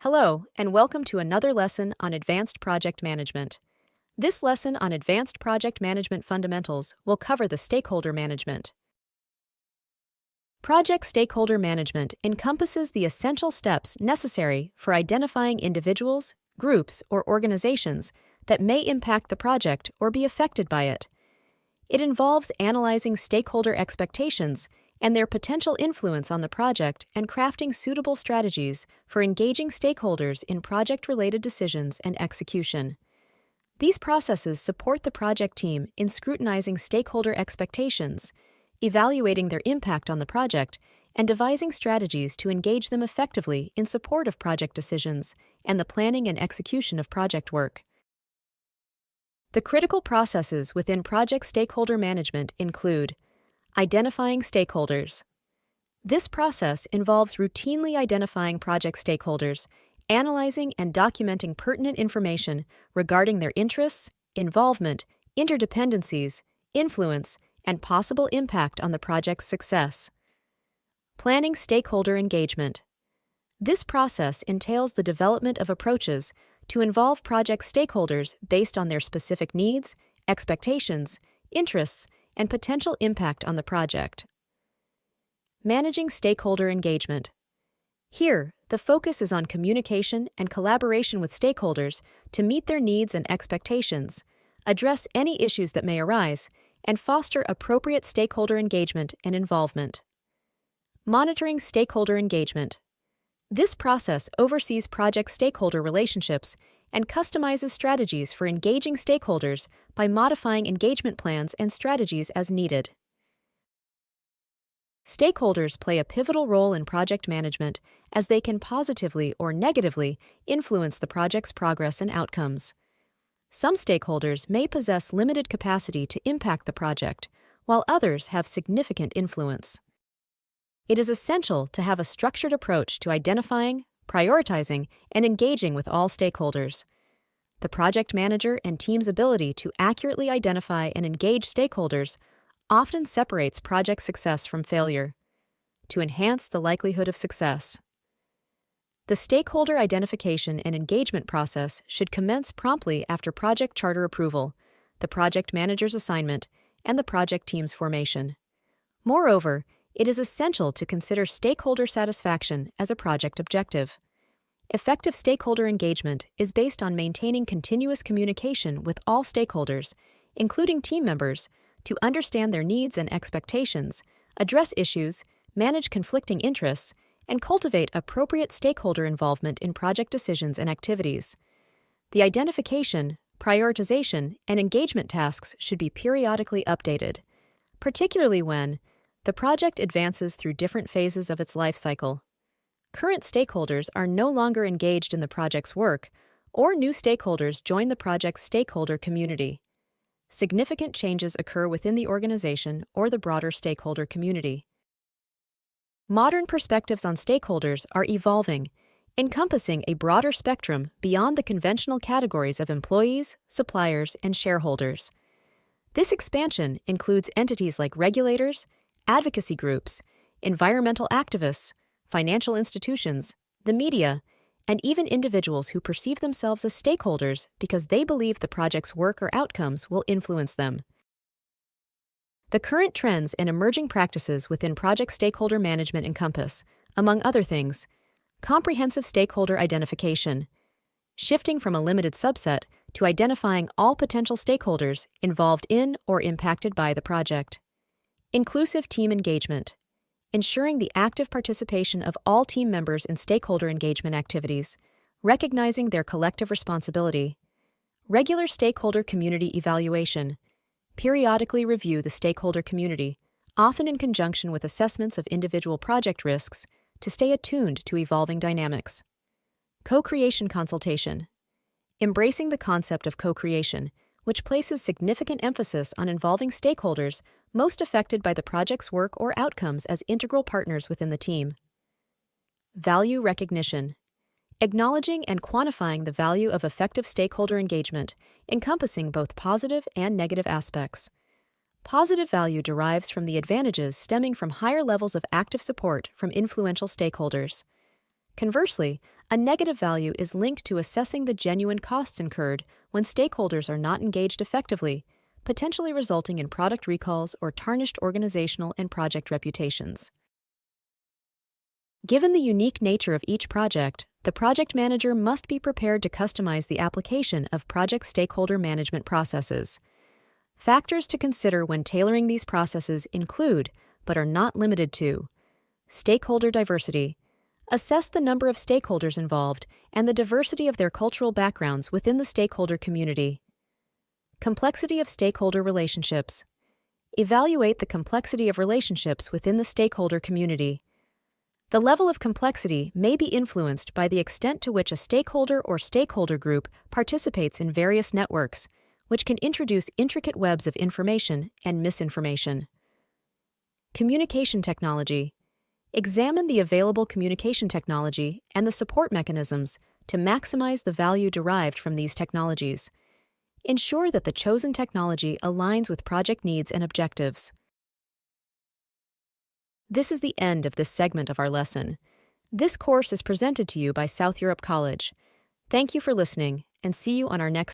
Hello, and welcome to another lesson on Advanced Project Management. This lesson on Advanced Project Management Fundamentals will cover the stakeholder management. Project stakeholder management encompasses the essential steps necessary for identifying individuals, groups, or organizations that may impact the project or be affected by it. It involves analyzing stakeholder expectations and their potential influence on the project and crafting suitable strategies for engaging stakeholders in project-related decisions and execution. These processes support the project team in scrutinizing stakeholder expectations, evaluating their impact on the project, and devising strategies to engage them effectively in support of project decisions and the planning and execution of project work. The critical processes within project stakeholder management include identifying stakeholders. This process involves routinely identifying project stakeholders, analyzing and documenting pertinent information regarding their interests, involvement, interdependencies, influence, and possible impact on the project's success. Planning stakeholder engagement. This process entails the development of approaches to involve project stakeholders based on their specific needs, expectations, interests, and potential impact on the project. Managing stakeholder engagement. Here, the focus is on communication and collaboration with stakeholders to meet their needs and expectations, address any issues that may arise, and foster appropriate stakeholder engagement and involvement. Monitoring stakeholder engagement. This process oversees project stakeholder relationships and customizes strategies for engaging stakeholders by modifying engagement plans and strategies as needed. Stakeholders play a pivotal role in project management as they can positively or negatively influence the project's progress and outcomes. Some stakeholders may possess limited capacity to impact the project, while others have significant influence. It is essential to have a structured approach to identifying, prioritizing, and engaging with all stakeholders. The project manager and team's ability to accurately identify and engage stakeholders often separates project success from failure. To enhance the likelihood of success, the stakeholder identification and engagement process should commence promptly after project charter approval, the project manager's assignment, and the project team's formation. Moreover, it is essential to consider stakeholder satisfaction as a project objective. Effective stakeholder engagement is based on maintaining continuous communication with all stakeholders, including team members, to understand their needs and expectations, address issues, manage conflicting interests, and cultivate appropriate stakeholder involvement in project decisions and activities. The identification, prioritization, and engagement tasks should be periodically updated, particularly when the project advances through different phases of its life cycle. Current stakeholders are no longer engaged in the project's work, or new stakeholders join the project's stakeholder community. Significant changes occur within the organization or the broader stakeholder community. Modern perspectives on stakeholders are evolving, encompassing a broader spectrum beyond the conventional categories of employees, suppliers, and shareholders. This expansion includes entities like regulators, advocacy groups, environmental activists, financial institutions, the media, and even individuals who perceive themselves as stakeholders because they believe the project's work or outcomes will influence them. The current trends and emerging practices within project stakeholder management encompass, among other things, comprehensive stakeholder identification, shifting from a limited subset to identifying all potential stakeholders involved in or impacted by the project. Inclusive team engagement, ensuring the active participation of all team members in stakeholder engagement activities, recognizing their collective responsibility. Regular stakeholder community evaluation, periodically review the stakeholder community, often in conjunction with assessments of individual project risks, to stay attuned to evolving dynamics. Co-creation consultation, embracing the concept of co-creation, which places significant emphasis on involving stakeholders most affected by the project's work or outcomes as integral partners within the team. Value recognition, acknowledging and quantifying the value of effective stakeholder engagement, encompassing both positive and negative aspects. Positive value derives from the advantages stemming from higher levels of active support from influential stakeholders. Conversely, a negative value is linked to assessing the genuine costs incurred when stakeholders are not engaged effectively, potentially resulting in product recalls or tarnished organizational and project reputations. Given the unique nature of each project, the project manager must be prepared to customize the application of project stakeholder management processes. Factors to consider when tailoring these processes include, but are not limited to, stakeholder diversity. Assess the number of stakeholders involved and the diversity of their cultural backgrounds within the stakeholder community. Complexity of stakeholder relationships. Evaluate the complexity of relationships within the stakeholder community. The level of complexity may be influenced by the extent to which a stakeholder or stakeholder group participates in various networks, which can introduce intricate webs of information and misinformation. Communication technology. Examine the available communication technology and the support mechanisms to maximize the value derived from these technologies. Ensure that the chosen technology aligns with project needs and objectives. This is the end of this segment of our lesson. This course is presented to you by South Europe College. Thank you for listening, and see you on our next